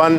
1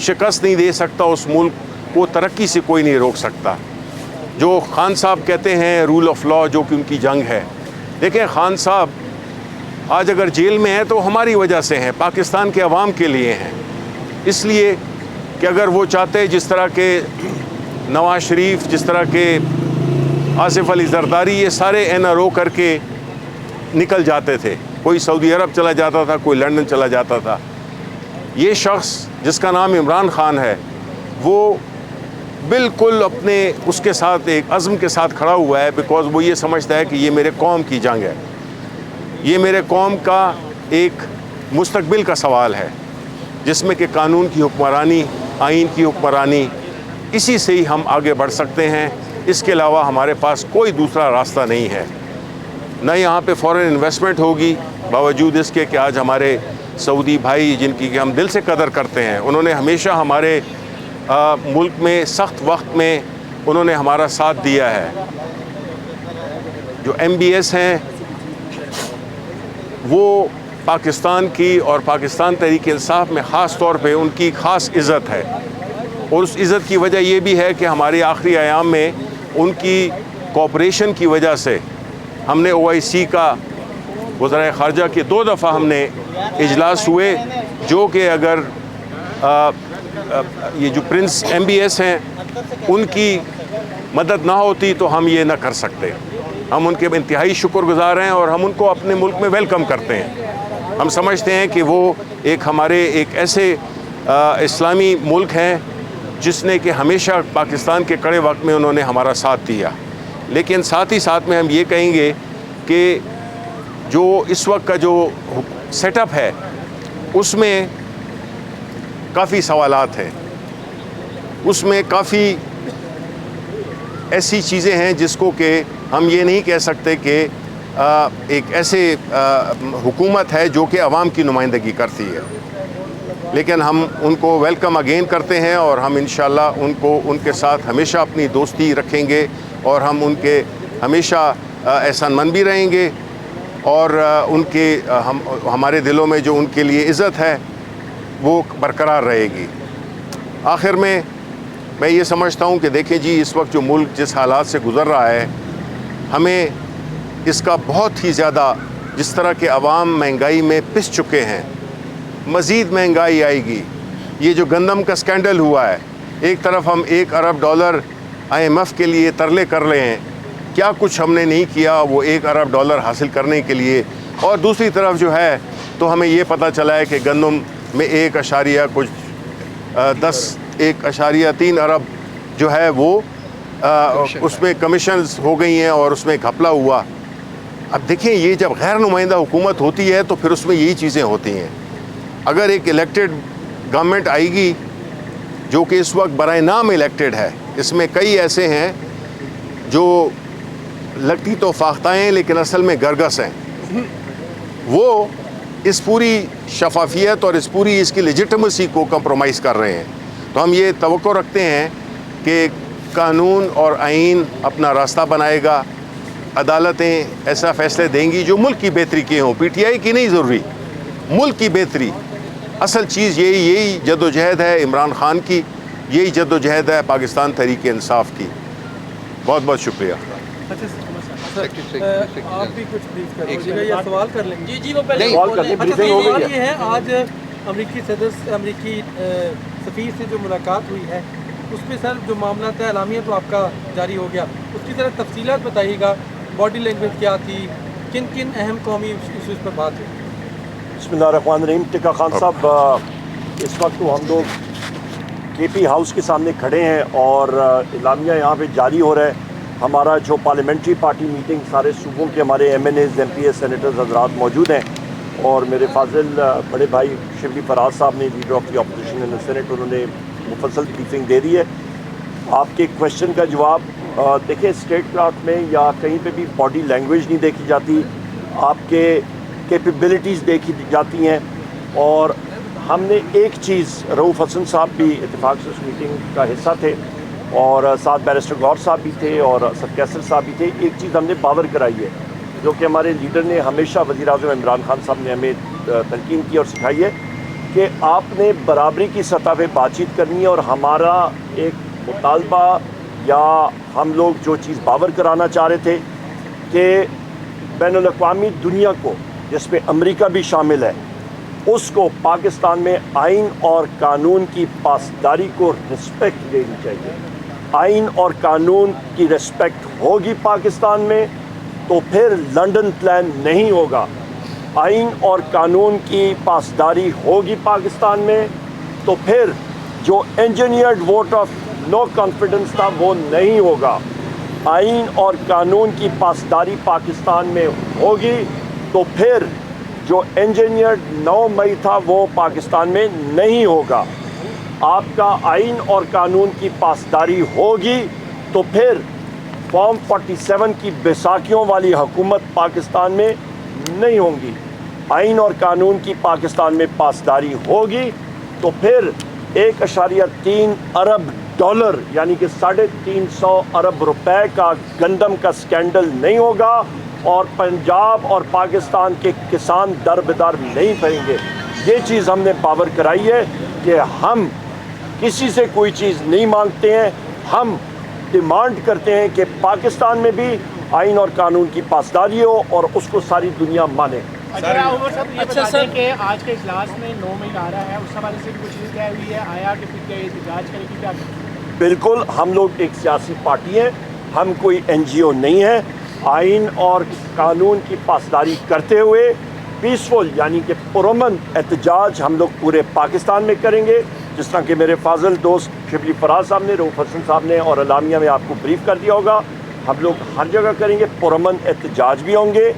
شکست نہیں دے سکتا اس ملک کو ترقی سے کوئی نہیں روک سکتا. جو خان صاحب کہتے ہیں رول آف لا جو کہ ان کی جنگ ہے، دیکھیں خان صاحب آج اگر جیل میں ہیں تو ہماری وجہ سے ہیں، پاکستان کے عوام کے لیے ہیں. اس لیے کہ اگر وہ چاہتے جس طرح کے نواز شریف، جس طرح کے آصف علی زرداری، یہ سارے NRO کر کے نکل جاتے تھے، کوئی سعودی عرب چلا جاتا تھا، کوئی لندن چلا جاتا تھا. یہ شخص جس کا نام عمران خان ہے وہ بالکل اپنے اس کے ساتھ ایک عزم کے ساتھ کھڑا ہوا ہے، بیکاز وہ یہ سمجھتا ہے کہ یہ میرے قوم کی جنگ ہے، یہ میرے قوم کا ایک مستقبل کا سوال ہے جس میں کہ قانون کی حکمرانی، آئین کی حکمرانی، اسی سے ہی ہم آگے بڑھ سکتے ہیں. اس کے علاوہ ہمارے پاس کوئی دوسرا راستہ نہیں ہے. نہ یہاں پہ فورن انویسٹمنٹ ہوگی، باوجود اس کے کہ آج ہمارے سعودی بھائی جن کی کہ ہم دل سے قدر کرتے ہیں، انہوں نے ہمیشہ ہمارے ملک میں سخت وقت میں انہوں نے ہمارا ساتھ دیا ہے. جو MBS ہیں وہ پاکستان کی اور پاکستان تحریک انصاف میں خاص طور پہ ان کی خاص عزت ہے، اور اس عزت کی وجہ یہ بھی ہے کہ ہمارے آخری ایام میں ان کی کوآپریشن کی وجہ سے ہم نے OIC کا وزرائے خارجہ کے 2 دفعہ ہم نے اجلاس ہوئے، جو کہ اگر یہ جو پرنس MBS ہیں ان کی مدد نہ ہوتی تو ہم یہ نہ کر سکتے. ہم ان کے انتہائی شکر گزار ہیں اور ہم ان کو اپنے ملک میں ویلکم کرتے ہیں. ہم سمجھتے ہیں کہ وہ ہمارے ایک ایسے اسلامی ملک ہیں جس نے کہ ہمیشہ پاکستان کے کڑے وقت میں انہوں نے ہمارا ساتھ دیا. لیکن ساتھ ہی ساتھ میں ہم یہ کہیں گے کہ جو اس وقت کا جو سیٹ اپ ہے اس میں کافی سوالات ہیں، اس میں کافی ایسی چیزیں ہیں جس کو کہ ہم یہ نہیں کہہ سکتے کہ ایک ایسے حکومت ہے جو کہ عوام کی نمائندگی کرتی ہے. لیکن ہم ان کو ویلکم اگین کرتے ہیں اور ہم انشاءاللہ ان کے ساتھ ہمیشہ اپنی دوستی رکھیں گے اور ہم ان کے ہمیشہ احسان مند بھی رہیں گے، اور ان کے ہمارے دلوں میں جو ان کے لیے عزت ہے وہ برقرار رہے گی. آخر میں یہ سمجھتا ہوں کہ دیکھیں جی اس وقت جو ملک جس حالات سے گزر رہا ہے، ہمیں اس کا بہت ہی زیادہ، جس طرح کے عوام مہنگائی میں پس چکے ہیں، مزید مہنگائی آئے گی. یہ جو گندم کا سکینڈل ہوا ہے، ایک طرف ہم $1 ارب IMF کے لیے ترلے کر رہے ہیں، کیا کچھ ہم نے نہیں کیا وہ $1 ارب حاصل کرنے کے لیے، اور دوسری طرف جو ہے تو ہمیں یہ پتہ چلا ہے کہ گندم میں 1.3 ارب جو ہے وہ اس میں کمیشنز ہو گئی ہیں اور اس میں گھپلا ہوا. اب دیکھیں یہ جب غیر نمائندہ حکومت ہوتی ہے تو پھر اس میں یہی چیزیں ہوتی ہیں. اگر ایک الیکٹڈ گورنمنٹ آئے گی جو کہ اس وقت برائے نام الیکٹڈ ہے، اس میں کئی ایسے ہیں جو لگتی تو فاختہ ہیں لیکن اصل میں گرگس ہیں، وہ اس پوری شفافیت اور اس کی لیجٹمیسی کو کمپرومائز کر رہے ہیں. تو ہم یہ توقع رکھتے ہیں کہ قانون اور آئین اپنا راستہ بنائے گا، عدالتیں ایسا فیصلے دیں گی جو ملک کی بہتری کے ہوں، PTI کی نہیں ضروری، ملک کی بہتری. اصل چیز یہی جد و جہد ہے عمران خان کی، یہی جد و جہد ہے پاکستان تحریک انصاف کی. بہت بہت شکریہ. آپ بھی کچھ بریف کر لیجیے گا یا سوال کر لیں گے؟ جی وہ پہلے سوال یہ ہے، آج امریکی سفیر سے جو ملاقات ہوئی ہے اس پہ سر جو معاملات ہے، اعلامیہ تو آپ کا جاری ہو گیا، اس کی ذرا تفصیلات بتائیے گا، باڈی لینگویج کیا تھی، کن کن اہم قومی ایشوز پر بات ہوئی؟ بسم اللہ الرحمن الرحیم. ٹکا خان صاحب، اس وقت ہم لوگ KP ہاؤس کے سامنے کھڑے ہیں اور اعلامیہ یہاں پہ جاری ہو رہا ہے. ہمارا جو پارلیمنٹری پارٹی میٹنگ، سارے صوبوں کے ہمارے MNAs MPs سینیٹرز حضرات موجود ہیں، اور میرے فاضل بڑے بھائی شبلی فراز صاحب نے، leader of the opposition in senate, انہوں نے مفصل بریفنگ دے دی ہے. آپ کے کویشچن کا جواب دیکھیں، اسٹیٹ کرافٹ میں یا کہیں پہ بھی باڈی لینگویج نہیں دیکھی جاتی، آپ کے کیپیبلٹیز دیکھی جاتی ہیں. اور ہم نے ایک چیز، رؤوف حسن صاحب بھی اتفاق سے اس میٹنگ کا حصہ تھے اور ساتھ بیرسٹر غور صاحب بھی تھے اور اسد کیسر صاحب بھی تھے. ایک چیز ہم نے باور کرائی ہے جو کہ ہمارے لیڈر نے ہمیشہ، وزیر اعظم عمران خان صاحب نے ہمیں تلقین کی اور سکھائی ہے، کہ آپ نے برابری کی سطح پہ بات چیت کرنی ہے، اور ہمارا ایک مطالبہ یا ہم لوگ جو چیز باور کرانا چاہ رہے تھے کہ بین الاقوامی دنیا کو، جس میں امریکہ بھی شامل ہے، اس کو پاکستان میں آئین اور قانون کی پاسداری کو رسپیکٹ دینی چاہیے۔ آئین اور قانون کی رسپیکٹ ہوگی پاکستان میں تو پھر لنڈن پلان نہیں ہوگا۔ آئین اور قانون کی پاسداری ہوگی پاکستان میں تو پھر جو engineered vote of no confidence تھا وہ نہیں ہوگا۔ آئین اور قانون کی پاسداری پاکستان میں ہوگی تو پھر جو انجینئرڈ 9 مئی تھا وہ پاکستان میں نہیں ہوگا۔ آپ کا آئین اور قانون کی پاسداری ہوگی تو پھر فارم 47 کی بیساکھیوں والی حکومت پاکستان میں نہیں ہوں گی۔ آئین اور قانون کی پاکستان میں پاسداری ہوگی تو پھر 1.3 ارب ڈالر یعنی کہ 350 ارب روپے کا گندم کا سکینڈل نہیں ہوگا، اور پنجاب اور پاکستان کے کسان در بدر نہیں پھریں گے۔ یہ چیز ہم نے پاور کرائی ہے کہ ہم کسی سے کوئی چیز نہیں مانگتے ہیں، ہم ڈیمانڈ کرتے ہیں کہ پاکستان میں بھی آئین اور قانون کی پاسداری ہو اور اس کو ساری دنیا مانے۔ اچھا سر، کہ آج کے اجلاس میں 9 مئی آ رہا ہے، اس حوالے سے کچھ چیز طے ہوئی ہے؟ آیا کہ پھر احتجاج کرے گی کیا؟ بالکل، ہم لوگ ایک سیاسی پارٹی ہیں، ہم کوئی NGO نہیں ہے۔ آئین اور قانون کی پاسداری کرتے ہوئے پیسفل یعنی کہ پرامن احتجاج ہم لوگ پورے پاکستان میں کریں گے، جس طرح کہ میرے فاضل دوست شبلی فراز صاحب نے، رؤوف حسن صاحب نے اور اعلامیہ میں آپ کو بریف کر دیا ہوگا۔ ہم لوگ ہر جگہ کریں گے، پرامن احتجاج بھی ہوں گے،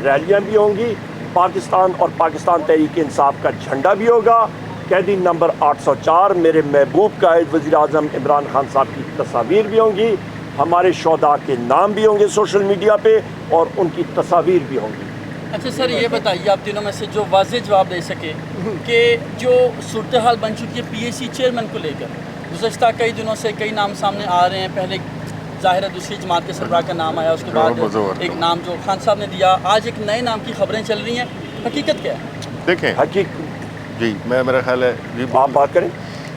ریلیاں بھی ہوں گی، پاکستان اور پاکستان تحریک انصاف کا جھنڈا بھی ہوگا، قیدی نمبر 804 میرے محبوب قائد وزیر اعظم عمران خان صاحب کی تصاویر بھی ہوں گی، ہمارے شہداء کے نام بھی ہوں گے سوشل میڈیا پہ اور ان کی تصاویر بھی ہوں گی۔ اچھا سر، یہ بتائیے آپ تینوں میں سے جو واضح جواب دے سکے کہ جو صورتحال بن چکی ہے PAC چیئرمین کو لے کر، گزشتہ کئی دنوں سے کئی نام سامنے آ رہے ہیں، پہلے ظاہر ہے دوسری جماعت کے سربراہ کا نام آیا، اس کے بعد ایک نام جو خان صاحب نے دیا، آج ایک نئے نام کی خبریں چل رہی ہیں، حقیقت کیا ہے؟ دیکھیں جی، میرا خیال ہے آپ بات کریں۔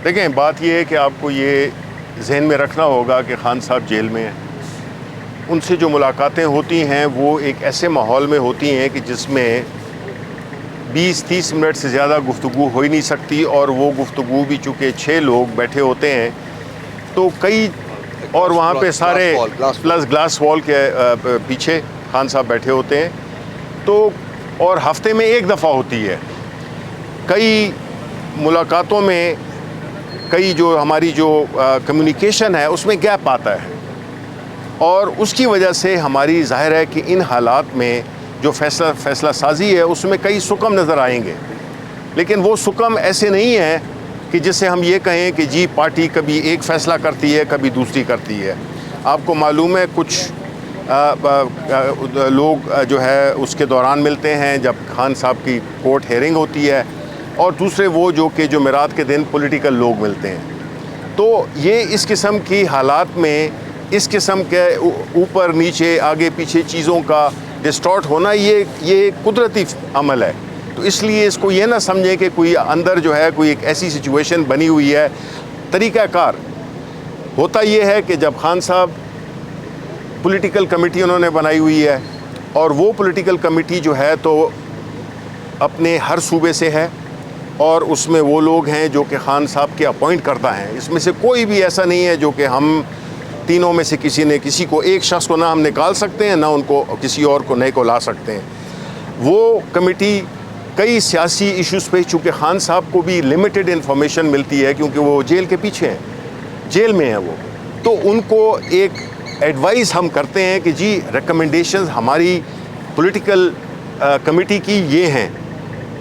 دیکھیں، بات یہ ہے کہ آپ کو یہ ذہن میں رکھنا ہوگا کہ خان صاحب جیل میں ہیں، ان سے جو ملاقاتیں ہوتی ہیں وہ ایک ایسے ماحول میں ہوتی ہیں کہ جس میں 20-30 منٹ سے زیادہ گفتگو ہو ہی نہیں سکتی، اور وہ گفتگو بھی چونکہ 6 لوگ بیٹھے ہوتے ہیں تو کئی، اور وہاں پہ سارے پلس گلاس وال کے پیچھے خان صاحب بیٹھے ہوتے ہیں، تو اور ہفتے میں ایک دفعہ ہوتی ہے۔ کئی ملاقاتوں میں کئی جو ہماری جو کمیونیکیشن ہے اس میں گیپ آتا ہے، اور اس کی وجہ سے ہماری ظاہر ہے کہ ان حالات میں جو فیصلہ سازی ہے اس میں کئی سکم نظر آئیں گے، لیکن وہ سکم ایسے نہیں ہیں کہ جس سے ہم یہ کہیں کہ جی پارٹی کبھی ایک فیصلہ کرتی ہے کبھی دوسری کرتی ہے۔ آپ کو معلوم ہے کچھ لوگ جو ہے اس کے دوران ملتے ہیں جب خان صاحب کی کورٹ ہیئرنگ ہوتی ہے، اور دوسرے وہ جو کہ جمعرات کے دن پولیٹیکل لوگ ملتے ہیں۔ تو یہ اس قسم کی حالات میں اس قسم کے اوپر نیچے آگے پیچھے چیزوں کا ڈسٹارٹ ہونا یہ قدرتی عمل ہے، تو اس لیے اس کو یہ نہ سمجھیں کہ کوئی اندر جو ہے کوئی ایک ایسی سچویشن بنی ہوئی ہے۔ طریقہ کار ہوتا یہ ہے کہ جب خان صاحب پولیٹیکل کمیٹی انہوں نے بنائی ہوئی ہے، اور وہ پولیٹیکل کمیٹی جو ہے تو اپنے ہر صوبے سے ہے، اور اس میں وہ لوگ ہیں جو کہ خان صاحب کے اپوائنٹ کرتا ہیں، اس میں سے کوئی بھی ایسا نہیں ہے جو کہ ہم تینوں میں سے کسی کو ایک شخص کو نہ ہم نکال سکتے ہیں، نہ ان کو کسی اور کو نئے کو لا سکتے ہیں۔ وہ کمیٹی کئی سیاسی ایشوز پہ، چونکہ خان صاحب کو بھی لمیٹڈ انفارمیشن ملتی ہے کیونکہ وہ جیل کے پیچھے ہیں، جیل میں ہیں وہ، تو ان کو ایک ایڈوائز ہم کرتے ہیں کہ جی ریکمنڈیشنز ہماری پولیٹیکل کمیٹی کی یہ ہیں،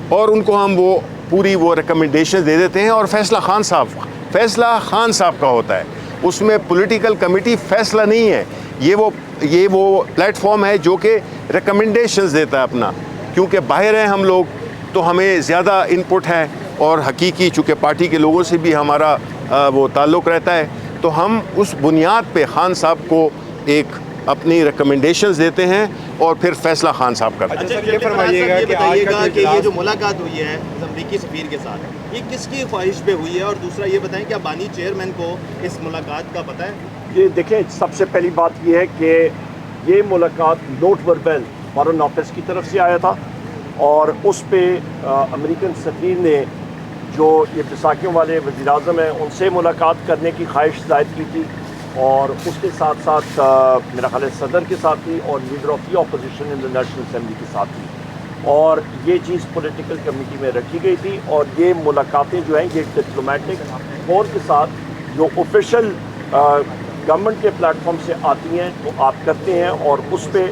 اور ان کو ہم وہ پوری وہ ریکمنڈیشن دے دیتے ہیں، اور فیصلہ خان صاحب کا ہوتا ہے، اس میں پولیٹیکل کمیٹی فیصلہ نہیں ہے، یہ وہ پلیٹ فارم ہے جو کہ ریکمنڈیشنز دیتا ہے اپنا، کیونکہ باہر ہیں ہم لوگ تو ہمیں زیادہ ان پٹ ہے، اور حقیقی چونکہ پارٹی کے لوگوں سے بھی ہمارا وہ تعلق رہتا ہے، تو ہم اس بنیاد پہ خان صاحب کو ایک اپنی ریکمنڈیشنز دیتے ہیں اور پھر فیصلہ خان صاحب کرتے ہیں۔ اچھا سر، یہ فرمائیے گا کہ یہ جو ملاقات ہوئی ہے امریکی سفیر کے ساتھ، یہ کس کی خواہش پہ ہوئی ہے؟ اور دوسرا یہ بتائیں کہ بانی چیئرمین کو اس ملاقات کا پتہ ہے؟ یہ دیکھیں، سب سے پہلی بات یہ ہے کہ یہ ملاقات نوٹ وربل فارن آفس کی طرف سے آیا تھا، اور اس پہ امریکن سفیر نے جو یہ بیساکھیوں والے وزیر اعظم ہیں ان سے ملاقات کرنے کی خواہش ظاہر کی تھی، اور اس کے ساتھ ساتھ میرا خیال ہے صدر کے ساتھ تھی اور leader of the opposition in the national assembly کے ساتھ تھی، اور یہ چیز پولیٹیکل کمیٹی میں رکھی گئی تھی. اور یہ ملاقاتیں جو ہیں یہ ڈپلومیٹک فور کے ساتھ جو آفیشیل گورنمنٹ کے پلیٹ فارم سے آتی ہیں تو آپ کرتے ہیں، اور اس پہ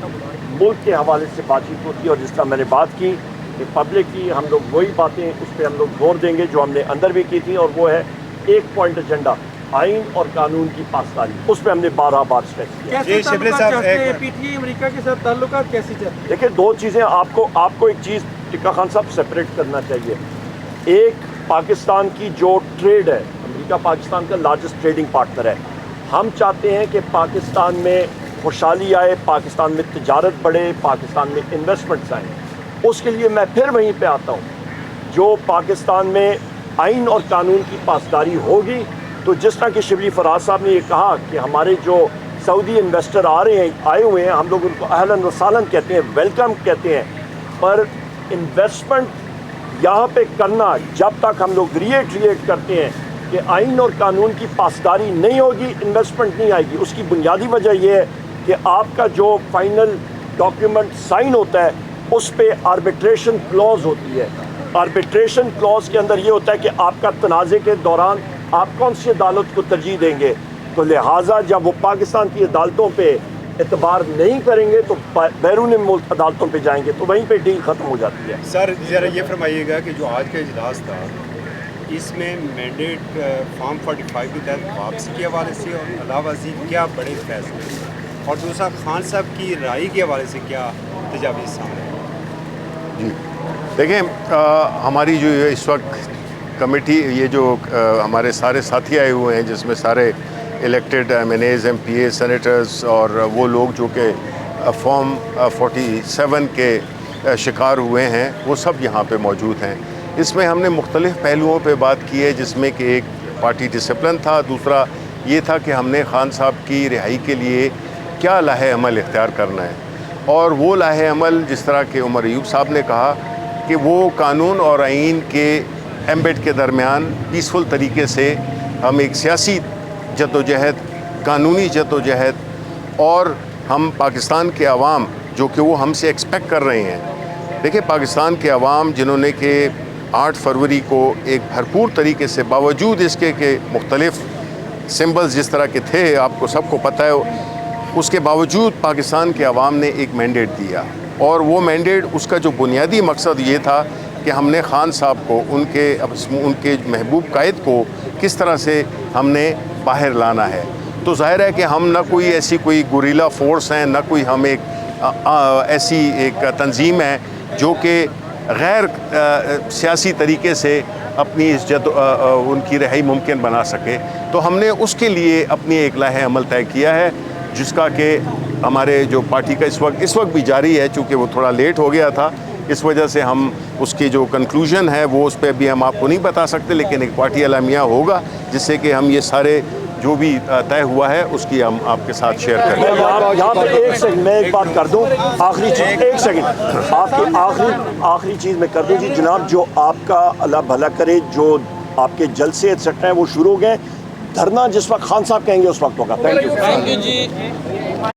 ملک کے حوالے سے بات چیت ہوتی ہے. اور جس طرح میں نے بات کی کہ پبلک کی ہم لوگ وہی باتیں اس پہ ہم لوگ زور دیں گے جو ہم نے اندر بھی کی تھی، اور وہ ہے ایک پوائنٹ ایجنڈا، آئین اور قانون کی پاسداری. اس پہ ہم نے 12 بار اسٹریس کیا. کیسے تعلقات چاہتے ہیں پی ٹی آئی امریکہ کے ساتھ؟ تعلقات کیسے چاہتے ہیں؟ دیکھیں، دو چیزیں آپ کو ایک چیز ٹکا خان صاحب سپریٹ کرنا چاہیے. ایک پاکستان کی جو ٹریڈ ہے، امریکہ پاکستان کا لارجسٹ ٹریڈنگ پارٹنر ہے. ہم چاہتے ہیں کہ پاکستان میں خوشحالی آئے، پاکستان میں تجارت بڑھے، پاکستان میں انویسٹمنٹس آئیں. اس کے لیے میں پھر وہیں پہ آتا ہوں، جو پاکستان میں آئین اور قانون کی پاسداری ہوگی تو جس طرح کہ شبلی فراز صاحب نے یہ کہا کہ ہمارے جو سعودی انویسٹر آئے ہوئے ہیں، ہم لوگ ان کو اہلاً و سہلاً کہتے ہیں، ویلکم کہتے ہیں، پر انویسٹمنٹ یہاں پہ کرنا جب تک ہم لوگ ریٹ کرتے ہیں کہ آئین اور قانون کی پاسداری نہیں ہوگی، انویسٹمنٹ نہیں آئے گی. اس کی بنیادی وجہ یہ ہے کہ آپ کا جو فائنل ڈاکیومنٹ سائن ہوتا ہے اس پہ آربیٹریشن کلوز ہوتی ہے. آربیٹریشن کلوز کے اندر یہ ہوتا ہے کہ آپ کا تنازع کے دوران آپ کون سی عدالت کو ترجیح دیں گے. تو لہٰذا جب وہ پاکستان کی عدالتوں پہ اعتبار نہیں کریں گے تو بیرون ملک عدالتوں پہ جائیں گے، تو وہیں پہ ڈیل ختم ہو جاتی ہے. سر ذرا یہ فرمائیے گا کہ جو آج کا اجلاس تھا اس میں مینڈیٹ فارم 45 کے تحت واپسی کے حوالے سے اور علاوہ ازیں کیا بڑے فیصلے، اور دوسرا خان صاحب کی رائے کے حوالے سے کیا تجاویز سامنے آئے؟ جی دیکھیں، ہماری جو اس وقت کمیٹی، یہ جو ہمارے سارے ساتھی آئے ہوئے ہیں جس میں سارے elected M N As, M P A, senators اور وہ لوگ جو کہ فارم 47 کے شکار ہوئے ہیں، وہ سب یہاں پہ موجود ہیں. اس میں ہم نے مختلف پہلوؤں پہ بات کی ہے، جس میں کہ ایک پارٹی ڈسپلن تھا، دوسرا یہ تھا کہ ہم نے خان صاحب کی رہائی کے لیے کیا لاہ عمل اختیار کرنا ہے. اور وہ لاہ عمل جس طرح کہ عمر ایوب صاحب نے کہا کہ وہ قانون اور آئین کے ایمبیڈ کے درمیان پیسفل طریقے سے ہم ایک سیاسی جدوجہد، قانونی جدوجہد، اور ہم پاکستان کے عوام جو کہ وہ ہم سے ایکسپیکٹ کر رہے ہیں. دیکھیں، پاکستان کے عوام جنہوں نے کہ 8 فروری کو ایک بھرپور طریقے سے، باوجود اس کے کہ مختلف سمبلز جس طرح کے تھے، آپ کو سب کو پتہ ہے، اس کے باوجود پاکستان کے عوام نے ایک مینڈیٹ دیا. اور وہ مینڈیٹ، اس کا جو بنیادی مقصد یہ تھا کہ ہم نے خان صاحب کو، ان کے محبوب قائد کو کس طرح سے ہم نے باہر لانا ہے. تو ظاہر ہے کہ ہم نہ کوئی ایسی کوئی گوریلا فورس ہیں، نہ کوئی ہم ایک ایسی ایک تنظیم ہے جو کہ غیر سیاسی طریقے سے اپنی اس ان کی رہائی ممکن بنا سکے. تو ہم نے اس کے لیے اپنی ایک لاہ عمل طے کیا ہے، جس کا کہ ہمارے جو پارٹی کا اس وقت بھی جاری ہے. چونکہ وہ تھوڑا لیٹ ہو گیا تھا، اس وجہ سے ہم اس کی جو کنکلوژن ہے وہ اس پہ بھی ہم آپ کو نہیں بتا سکتے، لیکن ایک پارٹی اعلامیہ ہوگا جس سے کہ ہم یہ سارے جو بھی طے ہوا ہے اس کی ہم آپ کے ساتھ شیئر کریں گے. یہاں پر ایک سیکنڈ میں ایک بات کر دوں، آخری چیز، ایک سیکنڈ آپ کی آخری چیز میں کر دوں. جی جناب، جو آپ کا اللہ بھلا کرے، جو آپ کے جلسے ایٹسٹرا ہیں وہ شروع ہو گئے. دھرنا جس وقت خان صاحب کہیں گے اس وقت ہوگا. Thank you G.